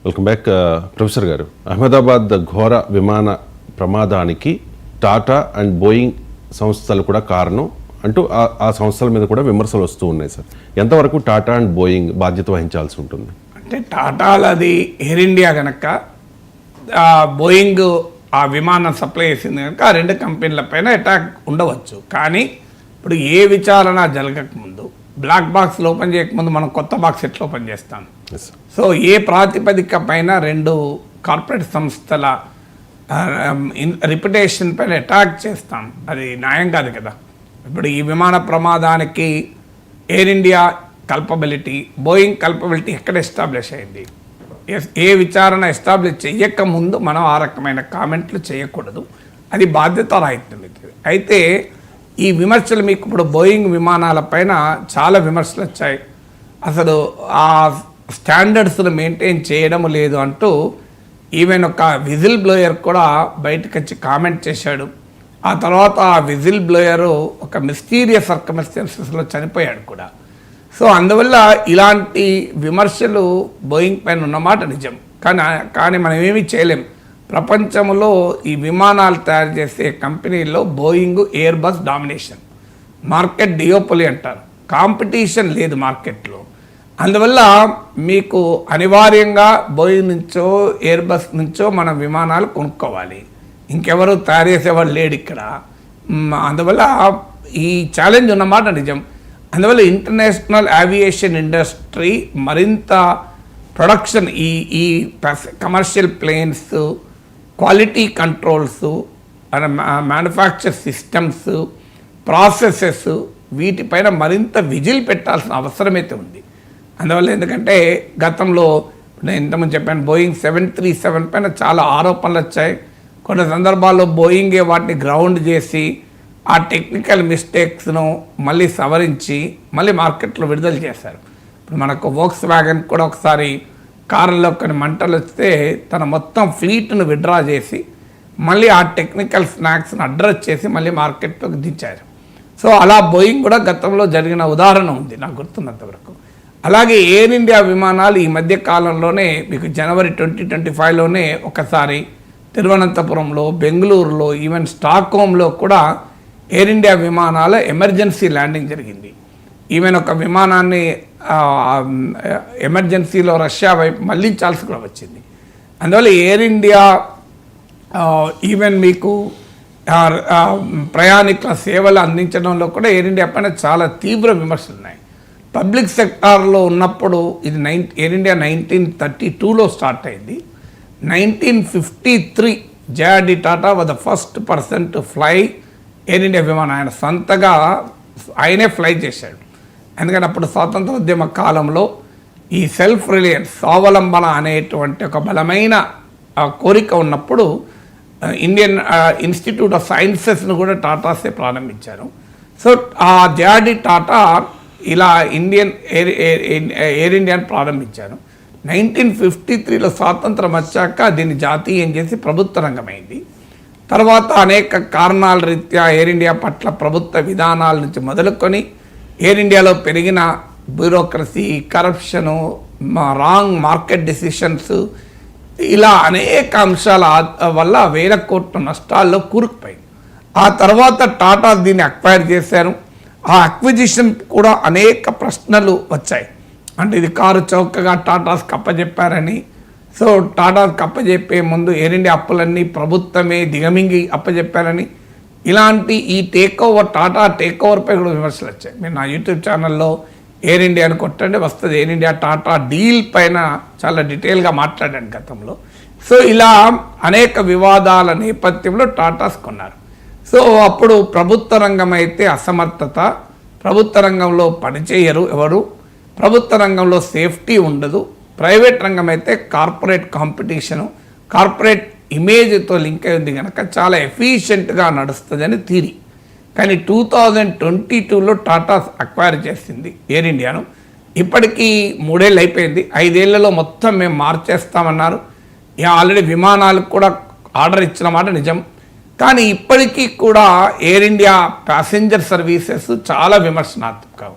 Welcome back professor గారు. అహ్మదాబాద్ ఘోర విమాన ప్రమాదానికి టాటా అండ్ బోయింగ్ సంస్థలు కూడా కారణం అంటూ ఆ సంస్థల మీద కూడా విమర్శలు వస్తూ ఉన్నాయి సార్. ఎంతవరకు టాటా అండ్ బోయింగ్ బాధ్యత వహించాల్సి ఉంటుంది? అంటే టాటాలది ఎయిర్ ఇండియా కనుక బోయింగ్ ఆ విమానం సప్లై చేసింది కనుక ఆ రెండు కంపెనీల పైన అటాక్ ఉండవచ్చు. కానీ ఇప్పుడు ఏ విచారణ జరగకముందు, బ్లాక్ బాక్స్ ఓపెన్ చేయకముందు మనం కొత్త బాక్స్ ఎట్లా ఓపెన్ చేస్తాం? సో ఏ ప్రాతిపదిక పైన రెండు కార్పొరేట్ సంస్థల రిప్యుటేషన్ పైన అటాక్ చేస్తాం? అది న్యాయం కాదు కదా. ఇప్పుడు ఈ విమాన ప్రమాదానికి air India culpability, Boeing culpability ఎక్కడ ఎస్టాబ్లిష్ అయింది? ఏ విచారణ ఎస్టాబ్లిష్ చేయకముందు మనం ఆ రకమైన కామెంట్లు చేయకూడదు. అది బాధ్యతారాహిత్యం. అయితే ఈ విమర్శలు మీకు ఇప్పుడు బోయింగ్ విమానాల పైన చాలా విమర్శలు వచ్చాయి. అసలు ఆ స్టాండర్డ్స్ను మెయింటైన్ చేయడం లేదు అంటూ ఈవెన్ ఒక విజిల్ బ్లోయర్ కూడా బయటకు వచ్చి కామెంట్ చేశాడు. ఆ తర్వాత ఆ విజిల్ బ్లోయరు ఒక మిస్టీరియస్ సర్కమ్స్టాన్సెస్లో చనిపోయాడు కూడా. సో అందువల్ల ఇలాంటి విమర్శలు బోయింగ్ పైన ఉన్నమాట నిజం. కానీ మనం ఏమీ చేయలేం. ప్రపంచంలో ఈ విమానాలు తయారు చేసే కంపెనీల్లో Boeing, Airbus domination. Market duopoly అంటారు. కాంపిటీషన్ లేదు మార్కెట్లో. అందువల్ల మీకు అనివార్యంగా బోయింగ్ నుంచో ఎయిర్ బస్ నుంచో మనం విమానాలు కొనుక్కోవాలి. ఇంకెవరు తయారు చేసేవాడు లేడు ఇక్కడ. అందువల్ల ఈ ఛాలెంజ్ ఉన్నమాట నిజం. అందువల్ల ఇంటర్నేషనల్ ఏవియేషన్ ఇండస్ట్రీ మరింత ప్రొడక్షన్, ఈ commercial planes, quality controls, manufacture systems, processes, వీటిపైన మరింత విజిల్ పెట్టాల్సిన అవసరమైతే ఉంది. అందువల్ల ఎందుకంటే గతంలో నేను ఇంతకుముందు చెప్పాను, బోయింగ్ 737 పైన చాలా ఆరోపణలు వచ్చాయి. కొన్ని సందర్భాల్లో బోయింగే వాటిని గ్రౌండ్ చేసి ఆ టెక్నికల్ మిస్టేక్స్ను మళ్ళీ సవరించి మళ్ళీ మార్కెట్లో విడుదల చేశారు. ఇప్పుడు మనకు వోక్స్ వ్యాగన్ కూడా ఒకసారి కారులో కొన్ని మంటలు వస్తే తన మొత్తం ఫ్లీట్ను విడ్రా చేసి మళ్ళీ ఆ టెక్నికల్ స్నాక్స్ను అడ్రస్ చేసి మళ్ళీ మార్కెట్లోకి దించారు. సో అలా బోయింగ్ కూడా గతంలో జరిగిన ఉదాహరణ ఉంది నాకు గుర్తున్నంతవరకు. అలాగే ఎయిర్ ఇండియా విమానాలు ఈ మధ్య కాలంలోనే మీకు జనవరి 2025లోనే ఒకసారి తిరువనంతపురంలో, బెంగళూరులో, ఈవెన్ స్టాక్హోమ్లో కూడా ఎయిర్ ఇండియా విమానాల ఎమర్జెన్సీ ల్యాండింగ్ జరిగింది. ఈవెన్ ఒక విమానాన్ని ఎమర్జెన్సీలో రష్యా వైపు మళ్లించాల్సి కూడా వచ్చింది. అందువల్ల ఎయిర్ ఇండియా ఈవెన్ మీకు ప్రయాణికుల సేవలు అందించడంలో కూడా ఎయిర్ ఇండియా పైన చాలా తీవ్ర విమర్శలు ఉన్నాయి. పబ్లిక్ సెక్టార్లో ఉన్నప్పుడు ఇది ఎయిర్ ఇండియా 1932లో స్టార్ట్ అయింది. 1953 JRD Tata was the first person to fly air India విమానం. ఆయన సొంతగా ఆయనే ఫ్లై చేశాడు. ఎందుకంటే అప్పుడు స్వాతంత్ర ఉద్యమ కాలంలో ఈ సెల్ఫ్ రిలయన్స్, స్వావలంబన అనేటువంటి ఒక బలమైన కోరిక ఉన్నప్పుడు ఇండియన్ ఇన్స్టిట్యూట్ ఆఫ్ సైన్సెస్ను కూడా టాటాసే ప్రారంభించారు. సో ఆ జేఆర్డి టాటా ఇలా ఎయిర్ ఇండియాని ప్రారంభించారు. 1953లో స్వాతంత్రం వచ్చాక దీన్ని జాతీయం చేసి ప్రభుత్వ రంగమైంది. తర్వాత అనేక కారణాల రీత్యా ఎయిర్ ఇండియా పట్ల ప్రభుత్వ విధానాల నుంచి మొదలుకొని ఎయిర్ ఇండియాలో పెరిగిన bureaucracy, corruption, wrong market decisions, ఇలా అనేక అంశాల వల్ల వేల కోట్ల నష్టాల్లో కూరుకుపోయింది. ఆ తర్వాత టాటా దీన్ని అక్వైర్ చేశారు. ఆ అక్విజిషన్ కూడా అనేక ప్రశ్నలు వచ్చాయి. అంటే ఇది కారు చౌకగా టాటాస్ కప్పజెప్పారని, సో టాటాస్ కప్పజెప్పే ముందు ఎయిర్ ఇండియా అప్పులన్నీ ప్రభుత్వమే దిగమింగి అప్పజెప్పారని, ఇలాంటి ఈ టాటా టేక్ ఓవర్పై కూడా విమర్శలు వచ్చాయి. మీరు నా యూట్యూబ్ ఛానల్లో ఎయిర్ ఇండియాని కొట్టండి వస్తుంది. ఎయిర్ ఇండియా టాటా డీల్ పైన చాలా డీటెయిల్గా మాట్లాడాను గతంలో. సో ఇలా అనేక వివాదాల నేపథ్యంలో టాటాస్ కొన్నారు. సో అప్పుడు ప్రభుత్వ రంగం అయితే అసమర్థత, ప్రభుత్వ రంగంలో పనిచేయరు ఎవరు, ప్రభుత్వ రంగంలో సేఫ్టీ ఉండదు, ప్రైవేట్ రంగం అయితే కార్పొరేట్ కాంపిటీషను, కార్పొరేట్ ఇమేజ్తో లింక్ అయి ఉంది కనుక చాలా ఎఫిషియెంట్గా నడుస్తుందని థియరీ. కానీ 2022లో టాటా అక్వైర్ చేసింది ఎయిర్ ఇండియాను. ఇప్పటికీ 3 ఏళ్ళు అయిపోయింది. 5 ఏళ్లలో మొత్తం మేము మార్చేస్తామన్నారు. ఆల్రెడీ విమానాలకు కూడా ఆర్డర్ ఇచ్చిన మాట నిజం. కానీ ఇప్పటికీ కూడా ఎయిర్ ఇండియా ప్యాసింజర్ సర్వీసెస్ చాలా విమర్శనాత్మకం.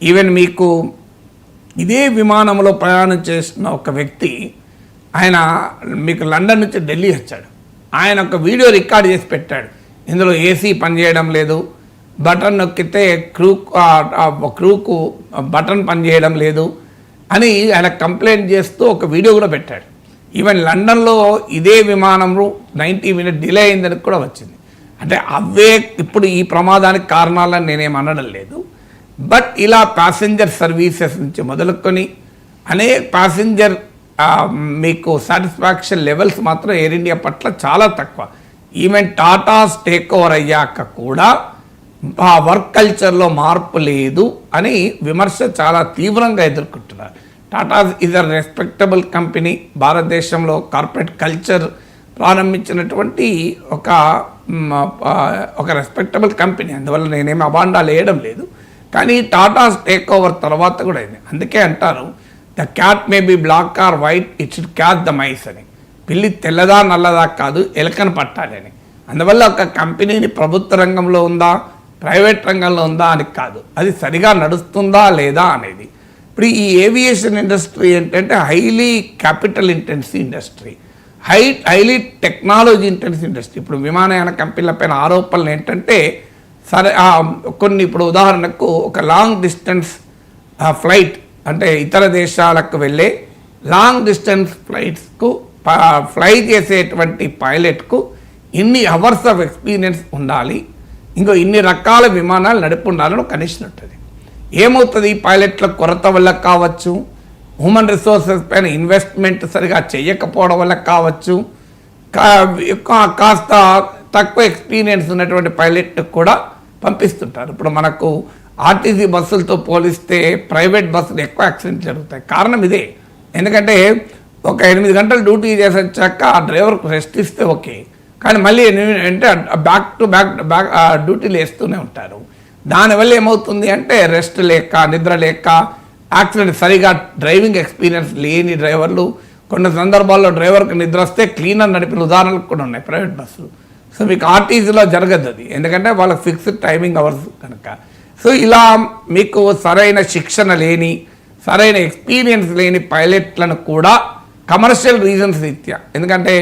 ఈవెన్ మీకు ఇదే విమానంలో ప్రయాణం చేసిన ఒక వ్యక్తి ఆయన మీకు లండన్ నుంచి ఢిల్లీ వచ్చాడు, ఆయన ఒక వీడియో రికార్డ్ చేసి పెట్టాడు. ఇందులో ఏసీ పనిచేయడం లేదు, బటన్ నొక్కితే క్రూకు బటన్ పనిచేయడం లేదు అని ఆయన కంప్లైంట్ చేస్తూ ఒక వీడియో కూడా పెట్టాడు. ఈవెన్ లండన్లో ఇదే విమానంలో 90 minutes డిలే అయిందని కూడా వచ్చింది. అంటే అవే ఇప్పుడు ఈ ప్రమాదానికి కారణాలని నేనేం అనడం లేదు. బట్ ఇలా ప్యాసింజర్ సర్వీసెస్ నుంచి మొదలుకొని ప్యాసింజర్ మీకు సాటిస్ఫాక్షన్ లెవెల్స్ మాత్రం ఎయిర్ ఇండియా పట్ల చాలా తక్కువ. ఈవెన్ టాటాస్ టేక్ ఓవర్ అయ్యాక కూడా ఆ వర్క్ కల్చర్లో మార్పు లేదు అని విమర్శ చాలా తీవ్రంగా ఎదుర్కొంటున్నారు. Tatas is a respectable company, భారతదేశంలో కార్పొరేట్ కల్చర్ ప్రారంభించినటువంటి ఒక రెస్పెక్టబుల్ కంపెనీ. అందువల్ల నేనేమి అబాండాలు వేయడం లేదు. కానీ టాటాస్ టేక్ ఓవర్ తర్వాత కూడా అయింది. అందుకే అంటారు the cat may be black or white, it should catch the mice అని. పిల్లి తెల్లదా నల్లదా కాదు, ఎలకను పట్టాలి అని. అందువల్ల ఒక కంపెనీని ప్రభుత్వ రంగంలో ఉందా ప్రైవేట్ రంగంలో ఉందా అని కాదు, అది సరిగా నడుస్తుందా లేదా అనేది. ఇప్పుడు ఈ ఏవియేషన్ ఇండస్ట్రీ ఏంటంటే highly capital intensive industry, highly technology intensive industry. ఇప్పుడు విమానయాన కంపెనీల పైన ఆరోపణలు ఏంటంటే సరే కొన్ని ఇప్పుడు ఉదాహరణకు ఒక లాంగ్ డిస్టెన్స్ ఫ్లైట్ అంటే ఇతర దేశాలకు వెళ్ళే లాంగ్ డిస్టెన్స్ ఫ్లైట్స్కు ఫ్లై చేసేటువంటి పైలట్కు ఇన్ని అవర్స్ ఆఫ్ ఎక్స్పీరియన్స్ ఉండాలి, ఇంకో ఇన్ని రకాల విమానాలు నడిపి ఉండాలని కనీసం ఉంటుంది. ఏమవుతుంది, పైలట్ల కొరత వల్ల కావచ్చు, హ్యూమన్ రిసోర్సెస్ పైన ఇన్వెస్ట్మెంట్ సరిగా చేయకపోవడం వల్ల కావచ్చు, కాస్త తక్కువ ఎక్స్పీరియన్స్ ఉన్నటువంటి పైలట్ కూడా పంపిస్తుంటారు. ఇప్పుడు మనకు ఆర్టీసీ బస్సులతో పోలిస్తే ప్రైవేట్ బస్సులు ఎక్కువ యాక్సిడెంట్ జరుగుతాయి. కారణం ఇదే. ఎందుకంటే ఒక 8 గంటలు డ్యూటీ చేసి వచ్చాక ఆ డ్రైవర్కు రెస్ట్ ఇస్తే ఓకే, కానీ మళ్ళీ అంటే బ్యాక్ టు బ్యాక్ డ్యూటీలు వేస్తూనే ఉంటారు. దానివల్ల ఏమవుతుంది అంటే రెస్ట్ లేక నిద్ర లేక యాక్సిడెంట్, సరిగా డ్రైవింగ్ ఎక్స్పీరియన్స్ లేని డ్రైవర్లు, కొన్ని సందర్భాల్లో డ్రైవర్కి నిద్ర వస్తే క్లీనర్ నడిపిన ఉదాహరణలు కూడా ఉన్నాయి ప్రైవేట్ బస్సులు. సో మీకు ఆర్టీసీలో జరగదు అది, ఎందుకంటే వాళ్ళకి ఫిక్స్డ్ టైమింగ్ అవర్స్ కనుక. సో ఇలా మీకు సరైన శిక్షణ లేని, సరైన ఎక్స్పీరియన్స్ లేని పైలట్లను కూడా కమర్షియల్ రీజన్స్ రీత్యా, ఎందుకంటే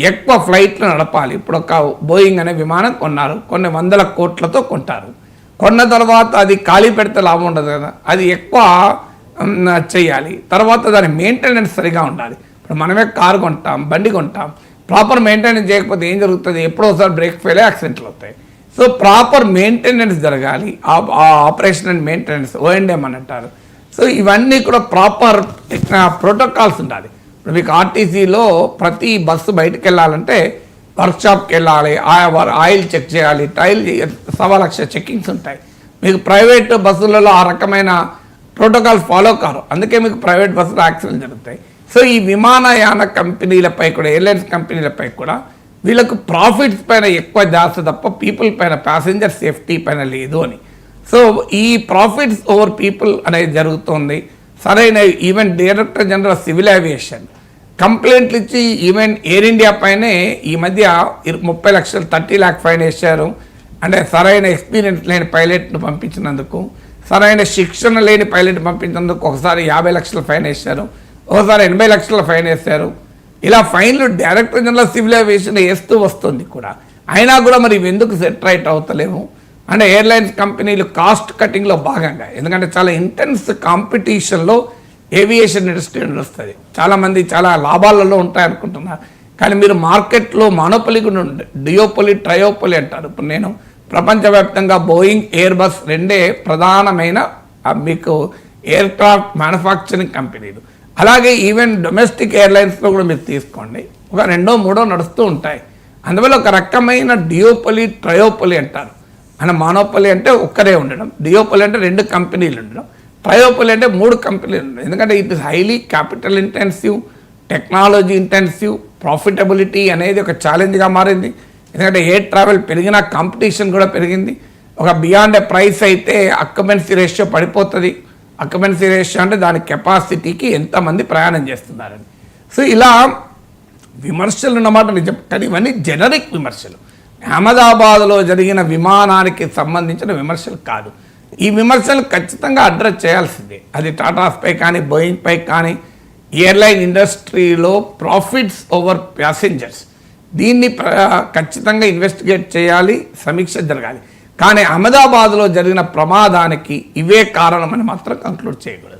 ఎక్కువ ఫ్లైట్లు నడపాలి. ఇప్పుడు ఒక బోయింగ్ అనే విమానం కొన్నారు, కొన్ని 100 కోట్లతో కొంటారు. కొన్న తర్వాత అది ఖాళీ పెడితే లాభం ఉండదు కదా, అది ఎక్కువ చేయాలి. తర్వాత దాని మెయింటెనెన్స్ సరిగా ఉండాలి. ఇప్పుడు మనమే కారు కొంటాం, బండి కొంటాం, ప్రాపర్ మెయింటెనెన్స్ చేయకపోతే ఏం జరుగుతుంది, ఎప్పుడో ఒకసారి బ్రేక్ ఫెయిల్ యాక్సిడెంట్లు అవుతాయి. సో ప్రాపర్ మెయింటెనెన్స్ జరగాలి, ఆపరేషన్ అండ్ మెయింటెనెన్స్ O&M అని అంటారు. సో ఇవన్నీ కూడా ప్రాపర్ ప్రోటోకాల్స్ ఉండాలి. ఇప్పుడు మీకు ఆర్టీసీలో ప్రతి బస్సు బయటకు వెళ్ళాలంటే వర్క్షాప్కి వెళ్ళాలి, ఆయిల్ చెక్ చేయాలి, టైల్ 1,00,000 చెక్కింగ్స్ ఉంటాయి. మీకు ప్రైవేట్ బస్సులలో ఆ రకమైన ప్రోటోకాల్స్ ఫాలో కారు, అందుకే మీకు ప్రైవేట్ బస్సులు యాక్సిడెంట్ జరుగుతాయి. సో ఈ విమానయాన కంపెనీలపై కూడా, ఎయిర్లైన్స్ కంపెనీలపై కూడా వీళ్ళకు ప్రాఫిట్స్ పైన ఎక్కువ జాస్తి తప్ప పీపుల్ పైన, ప్యాసింజర్ సేఫ్టీ పైన లేదు అని. సో ఈ ప్రాఫిట్స్ ఓవర్ పీపుల్ అనేది జరుగుతుంది. సరైన even director general civil aviation కంప్లైంట్లు ఇచ్చి ఈవెన్ ఎయిర్ ఇండియా పైనే ఈ మధ్య 30 లక్షలు 30 lakh ఫైన్ వేశారు. అంటే సరైన ఎక్స్పీరియన్స్ లేని పైలట్ను పంపించినందుకు, సరైన శిక్షణ లేని పైలట్ పంపించినందుకు ఒకసారి 50 లక్షల ఫైన్ వేశారు, ఒకసారి 80 లక్షల ఫైన్ వేశారు. ఇలా ఫైన్లు డైరెక్టర్ జనరల్ సివిల్ ఏవియేషన్ వేస్తూ వస్తుంది కూడా. అయినా కూడా మరి ఇవి ఎందుకు సెట్ రైట్ అవుతలేము అంటే ఎయిర్లైన్స్ కంపెనీలు కాస్ట్ కటింగ్లో భాగంగా, ఎందుకంటే చాలా ఇంటెన్స్ కాంపిటీషన్లో ఏవియేషన్ ఇండస్ట్రీ వస్తుంది. చాలామంది చాలా లాభాలలో ఉంటాయనుకుంటున్నారు, కానీ మీరు మార్కెట్లో మానోపలి కూడా ఉంది, డియోపొలి ట్రయోపొలి అంటారు. ఇప్పుడు నేను ప్రపంచవ్యాప్తంగా బోయింగ్, ఎయిర్ బస్ రెండే ప్రధానమైన మీకు ఎయిర్ క్రాఫ్ట్ మ్యానుఫ్యాక్చరింగ్ కంపెనీలు. అలాగే ఈవెన్ డొమెస్టిక్ ఎయిర్లైన్స్లో కూడా మీరు తీసుకోండి, ఒక 2, 3 నడుస్తూ ఉంటాయి. అందువల్ల ఒక రకమైన డియోపొలి ట్రయోపొలి అంటారు. అంటే మానోపలి అంటే ఒక్కరే ఉండడం, డియోపొలి అంటే 2 కంపెనీలు ఉండడం, ట్రయోపొలి అంటే 3 కంపెనీలు ఉండడం. ఎందుకంటే it is highly capital intensive, technology intensive, profitability అనేది ఒక ఛాలెంజ్గా మారింది. ఎందుకంటే ఎయిర్ ట్రావెల్ పెరిగిన కాంపిటీషన్ కూడా పెరిగింది. ఒక బియాండ్ ఏ ప్రైస్ అయితే అక్యుపెన్సీ రేషియో పడిపోతుంది. అక్యుపెన్సీ రేషియో అంటే దాని కెపాసిటీకి ఎంతమంది ప్రయాణం చేస్తున్నారని. సో ఇలా విమర్శలు ఉన్నమాట నిజం, కానీ ఇవన్నీ జనరిక్ విమర్శలు. అహ్మదాబాద్లో జరిగిన విమానానికి సంబంధించిన విమర్శలు కాదు. ఈ విమర్శలు ఖచ్చితంగా అడ్రస్ చేయాల్సిందే. అది టాటాస్పై కానీ, బోయింగ్పై కానీ, ఎయిర్లైన్ ఇండస్ట్రీలో ప్రాఫిట్స్ ఓవర్ ప్యాసింజర్స్, దీన్ని ఖచ్చితంగా ఇన్వెస్టిగేట్ చేయాలి, సమీక్ష జరగాలి. కానీ అహ్మదాబాద్లో జరిగిన ప్రమాదానికి ఇవే కారణమని మాత్రం కంక్లూడ్ చేయకూడదు.